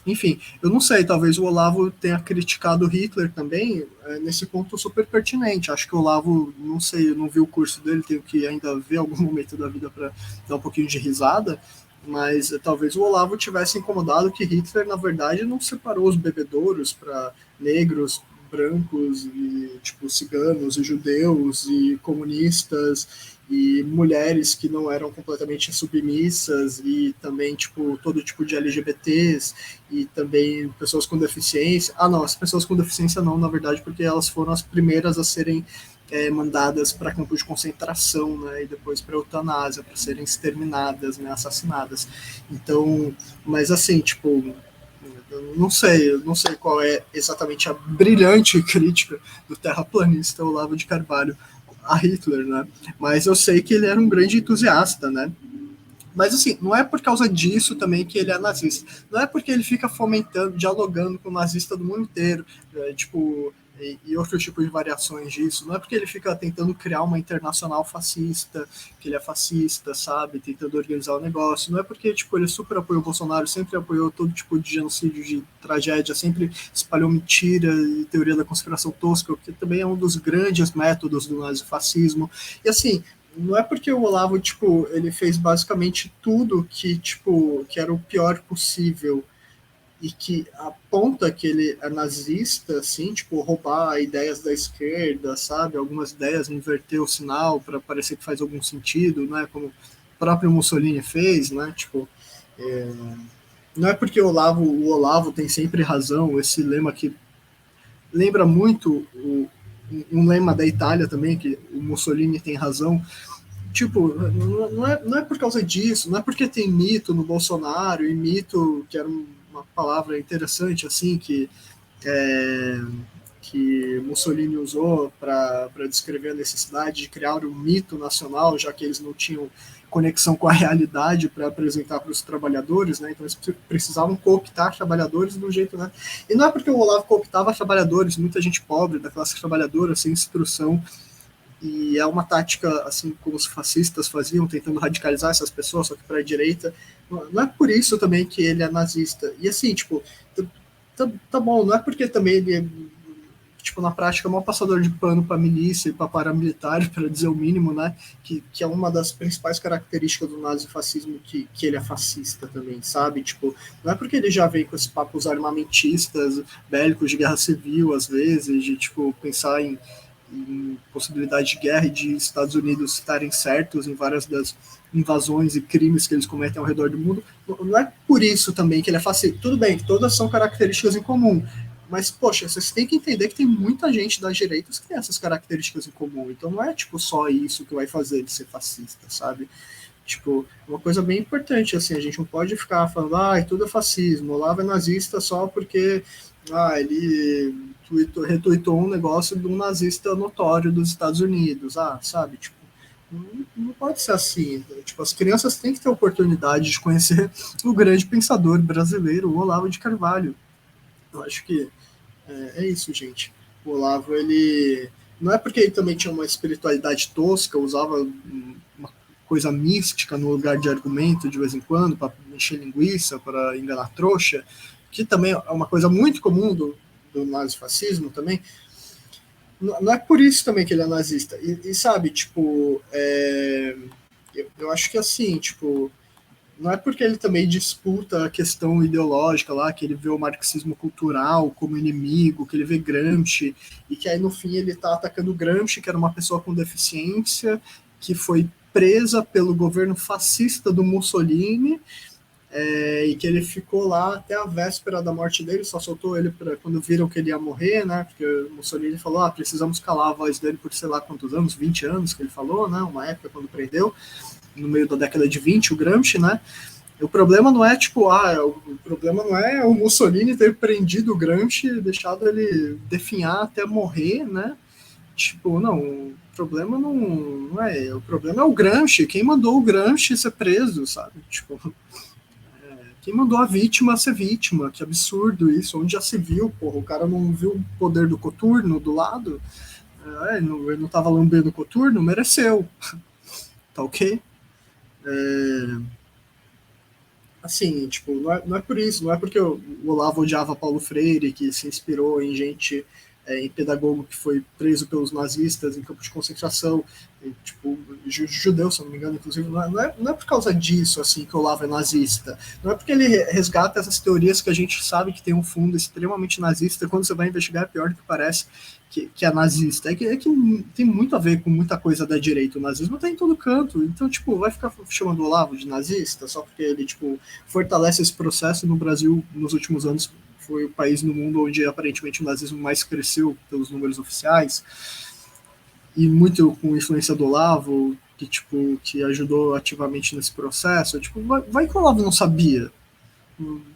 Enfim, eu não sei, talvez o Olavo tenha criticado Hitler também, nesse ponto super pertinente. Acho que o Olavo, não sei, eu não vi o curso dele, tenho que ainda ver algum momento da vida para dar um pouquinho de risada, mas talvez o Olavo tivesse incomodado que Hitler, na verdade, não separou os bebedouros para negros brancos, e, tipo, ciganos, e judeus, e comunistas, e mulheres que não eram completamente submissas, e também, tipo, todo tipo de LGBTs, e também pessoas com deficiência. Ah, não, as pessoas com deficiência não, na verdade, porque elas foram as primeiras a serem mandadas para campos de concentração, né, e depois para eutanásia, para serem exterminadas, né, assassinadas. Então, mas assim, tipo, eu não sei qual é exatamente a brilhante crítica do terraplanista Olavo de Carvalho a Hitler, né? Mas eu sei que ele era um grande entusiasta, né? Mas assim, não é por causa disso também que ele é nazista. Não é porque ele fica fomentando, dialogando com o nazista do mundo inteiro, tipo, e outros tipos de variações disso. Não é porque ele fica tentando criar uma internacional fascista, que ele é fascista, sabe? Tentando organizar o negócio. Não é porque, tipo, ele super apoiou o Bolsonaro, sempre apoiou todo tipo de genocídio, de tragédia, sempre espalhou mentira e teoria da conspiração tosca, que também é um dos grandes métodos do nazifascismo. E assim, não é porque o Olavo, tipo, ele fez basicamente tudo que, tipo, que era o pior possível e que aponta que ele é nazista, assim, tipo, roubar ideias da esquerda, sabe? Algumas ideias, inverter o sinal para parecer que faz algum sentido, né? Como o próprio Mussolini fez, né? Tipo, é... não é porque o Olavo tem sempre razão, esse lema que lembra muito um lema da Itália também, que o Mussolini tem razão. Tipo, não é por causa disso, não é porque tem mito no Bolsonaro, e mito, que era uma palavra interessante, assim, é, que Mussolini usou para descrever a necessidade de criar um mito nacional, já que eles não tinham conexão com a realidade para apresentar para os trabalhadores, né? Então eles precisavam cooptar trabalhadores de um jeito, né? E não é porque o Olavo cooptava trabalhadores, muita gente pobre da classe trabalhadora, sem instrução, e é uma tática, assim como os fascistas faziam, tentando radicalizar essas pessoas, só que para a direita. Não é por isso também que ele é nazista. E assim, tipo, tá bom, não é porque também ele, tipo, na prática, é um passador de pano para milícia e para paramilitar, para dizer o mínimo, né? Que é uma das principais características do nazifascismo, que ele é fascista também, sabe? Tipo, não é porque ele já vem com esses papos armamentistas, bélicos de guerra civil, às vezes, de, tipo, pensar em possibilidade de guerra e de Estados Unidos estarem certos em várias das invasões e crimes que eles cometem ao redor do mundo. Não é por isso também que ele é fascista. Tudo bem, todas são características em comum, mas, poxa, vocês têm que entender que tem muita gente das direitas que tem essas características em comum. Então não é, tipo, só isso que vai fazer ele ser fascista, sabe? Tipo, uma coisa bem importante, assim, a gente não pode ficar falando, tudo é fascismo, o Olavo é nazista só porque ele retuitou um negócio de um nazista notório dos Estados Unidos, sabe? Tipo, não pode ser assim. Tipo, as crianças têm que ter oportunidade de conhecer o grande pensador brasileiro, o Olavo de Carvalho. Eu acho que é isso, gente. O Olavo, ele. Não é porque ele também tinha uma espiritualidade tosca, usava uma coisa mística no lugar de argumento de vez em quando, para encher linguiça, para enganar trouxa, que também é uma coisa muito comum do nazifascismo também. Não é por isso também que ele é nazista. E sabe, tipo, eu acho que assim, tipo, não é porque ele também disputa a questão ideológica lá, que ele vê o marxismo cultural como inimigo, que ele vê Gramsci, e que aí no fim ele tá atacando Gramsci, que era uma pessoa com deficiência, que foi presa pelo governo fascista do Mussolini, e que ele ficou lá até a véspera da morte dele, só soltou ele quando viram que ele ia morrer, né? Porque o Mussolini falou, precisamos calar a voz dele por sei lá quantos anos, 20 anos que ele falou, né? Uma época quando prendeu, no meio da década de 20, o Gramsci, né? O problema não é, tipo, o problema não é o Mussolini ter prendido o Gramsci e deixado ele definhar até morrer, né? Tipo, não, o problema não é. O problema é o Gramsci. Quem mandou o Gramsci ser preso, sabe? Tipo, quem mandou a vítima ser vítima? Que absurdo isso. Onde já se viu, porra? O cara não viu o poder do coturno do lado? Ele não tava lambendo o coturno? Mereceu. Tá ok? Assim, tipo, não é por isso, não é porque o Olavo odiava Paulo Freire, que se inspirou em gente em pedagogo que foi preso pelos nazistas em campo de concentração, tipo, judeu, se não me engano, inclusive, não é por causa disso, assim, que o Olavo é nazista. Não é porque ele resgata essas teorias que a gente sabe que tem um fundo extremamente nazista, quando você vai investigar é pior do que parece que é nazista. É que tem muito a ver com muita coisa da direita. O nazismo tá em todo canto. Então, tipo, vai ficar chamando o Olavo de nazista só porque ele, tipo, fortalece esse processo. No Brasil, nos últimos anos, foi o país no mundo onde aparentemente o nazismo mais cresceu pelos números oficiais, e muito com influência do Olavo, que tipo que ajudou ativamente nesse processo. Tipo, vai que o Olavo não sabia,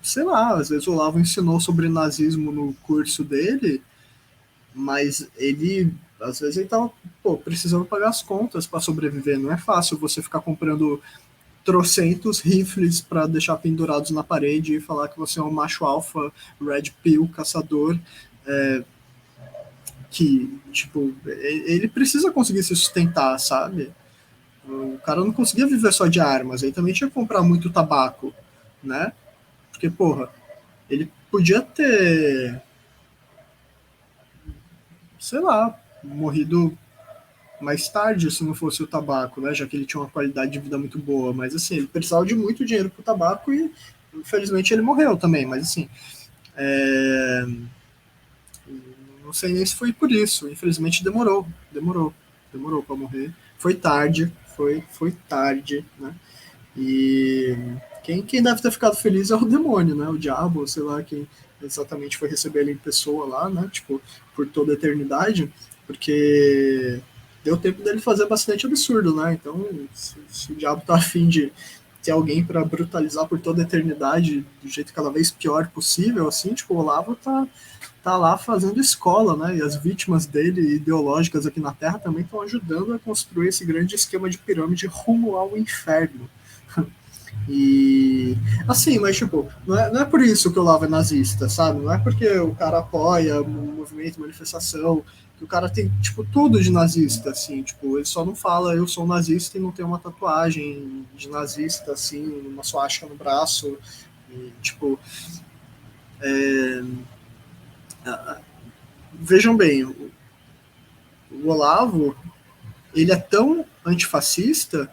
sei lá, às vezes o Olavo ensinou sobre nazismo no curso dele, mas ele às vezes ele tava precisando pagar as contas para sobreviver. Não é fácil você ficar comprando trocentos rifles para deixar pendurados na parede e falar que você é um macho alfa, red pill, caçador, que, tipo, ele precisa conseguir se sustentar, sabe? O cara não conseguia viver só de armas, ele também tinha que comprar muito tabaco, né? Porque, porra, ele podia ter, sei lá, morrido mais tarde se não fosse o tabaco, né? Já que ele tinha uma qualidade de vida muito boa, mas assim, ele precisava de muito dinheiro pro tabaco e infelizmente ele morreu também, mas assim, é... não sei nem se foi por isso, infelizmente demorou para morrer. Foi tarde, foi tarde, né? E quem deve ter ficado feliz é o demônio, né? O diabo, sei lá, quem exatamente foi receber ele em pessoa lá, né? Tipo, por toda a eternidade, porque deu tempo dele fazer bastante absurdo, né? Então, se o diabo tá afim de ter alguém para brutalizar por toda a eternidade do jeito cada vez pior possível, assim, tipo, o Olavo tá lá fazendo escola, né? E as vítimas dele, ideológicas aqui na Terra, também estão ajudando a construir esse grande esquema de pirâmide rumo ao inferno. E assim, mas tipo, não é por isso que o Olavo é nazista, sabe? Não é porque o cara apoia o movimento, manifestação, que o cara tem, tipo, tudo de nazista, assim, tipo, ele só não fala eu sou nazista e não tem uma tatuagem de nazista, assim, uma suástica no braço, e, tipo, vejam bem, o Olavo, ele é tão antifascista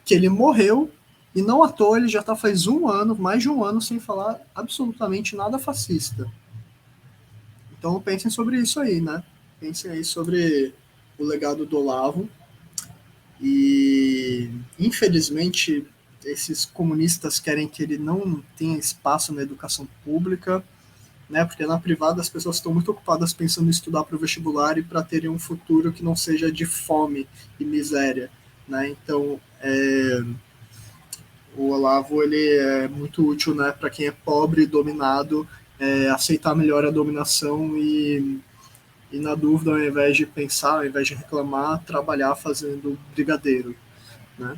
que ele morreu e não à toa ele já está faz um ano, mais de um ano, sem falar absolutamente nada fascista. Então pensem sobre isso aí, né? Pensem aí sobre o legado do Olavo. E infelizmente esses comunistas querem que ele não tenha espaço na educação pública, né? Porque na privada as pessoas estão muito ocupadas pensando em estudar para o vestibular e para terem um futuro que não seja de fome e miséria, né? Então, o Olavo ele é muito útil, né, para quem é pobre e dominado, aceitar melhor a dominação e na dúvida, ao invés de pensar, ao invés de reclamar, trabalhar fazendo brigadeiro, né?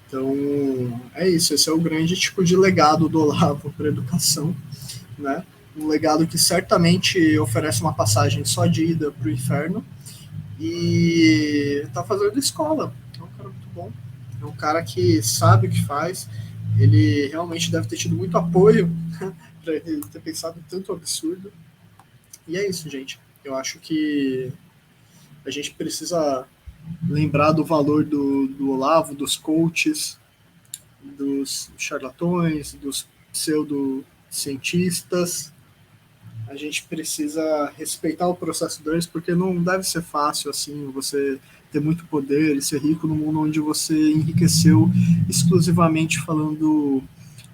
Então, é isso. Esse é o grande tipo de legado do Olavo para a educação, né? Um legado que certamente oferece uma passagem só de ida para o inferno e está fazendo escola. É um cara muito bom. É um cara que sabe o que faz. Ele realmente deve ter tido muito apoio para ele ter pensado em tanto absurdo. E é isso, gente. Eu acho que a gente precisa lembrar do valor do Olavo, dos coaches, dos charlatões, dos pseudocientistas. A gente precisa respeitar o processo deles, porque não deve ser fácil assim você ter muito poder e ser rico no mundo onde você enriqueceu exclusivamente falando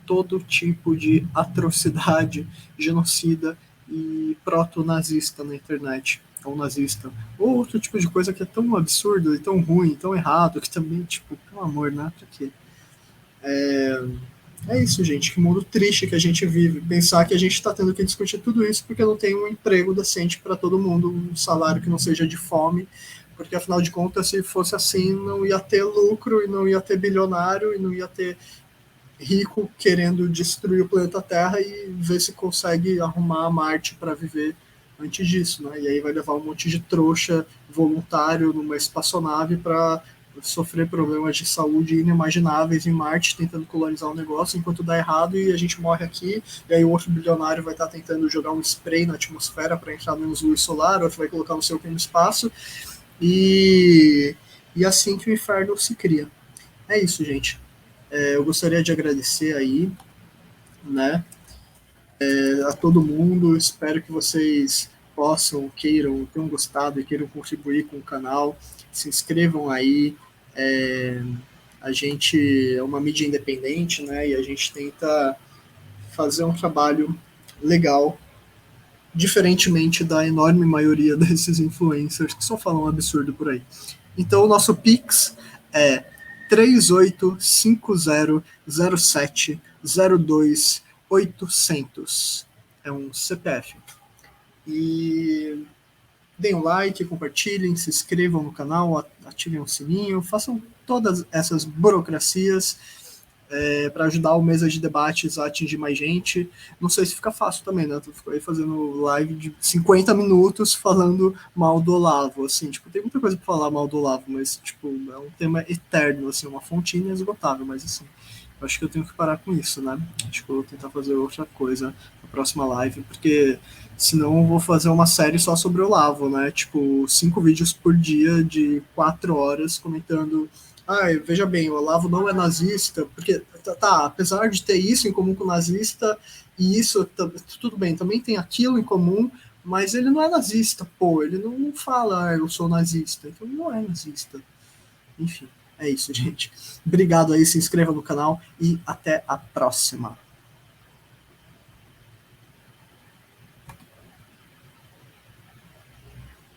todo tipo de atrocidade, genocida e proto-nazista na internet, ou nazista, ou outro tipo de coisa que é tão absurdo e tão ruim, tão errado, que também, tipo, pelo amor, né, pra quê? É isso, gente, que mundo triste que a gente vive, pensar que a gente está tendo que discutir tudo isso porque não tem um emprego decente para todo mundo, um salário que não seja de fome, porque afinal de contas, se fosse assim, não ia ter lucro e não ia ter bilionário e não ia ter rico querendo destruir o planeta Terra e ver se consegue arrumar Marte para viver antes disso, né? E aí vai levar um monte de trouxa voluntário numa espaçonave para sofrer problemas de saúde inimagináveis em Marte, tentando colonizar o negócio, enquanto dá errado e a gente morre aqui, e aí o outro bilionário vai estar tentando jogar um spray na atmosfera para entrar menos luz solar, outro vai colocar não sei o que no espaço, e assim que o inferno se cria. É isso, gente. Eu gostaria de agradecer aí, né, a todo mundo. Espero que vocês possam, queiram, tenham gostado e queiram contribuir com o canal. Se inscrevam aí. A gente é uma mídia independente, né? E a gente tenta fazer um trabalho legal, diferentemente da enorme maioria desses influencers que só falam um absurdo por aí. Então, o nosso Pix é 385070702800. É um CPF. E deem um like, compartilhem, se inscrevam no canal, ativem o sininho, façam todas essas burocracias para ajudar o Mesa de Debates a atingir mais gente. Não sei se fica fácil também, né? Tu ficou aí fazendo live de 50 minutos falando mal do Olavo, assim, tipo, tem muita coisa para falar mal do Olavo, mas, tipo, é um tema eterno, assim, uma fonte inesgotável, mas, assim, eu acho que eu tenho que parar com isso, né? Acho que eu vou tentar fazer outra coisa na próxima live, porque senão eu vou fazer uma série só sobre o Olavo, né? Tipo, 5 vídeos por dia de 4 horas comentando veja bem, o Olavo não é nazista, porque, apesar de ter isso em comum com o nazista, e isso, tudo bem, também tem aquilo em comum, mas ele não é nazista, pô, ele não fala, eu sou nazista, então ele não é nazista. Enfim, é isso, gente. Obrigado aí, se inscreva no canal e até a próxima.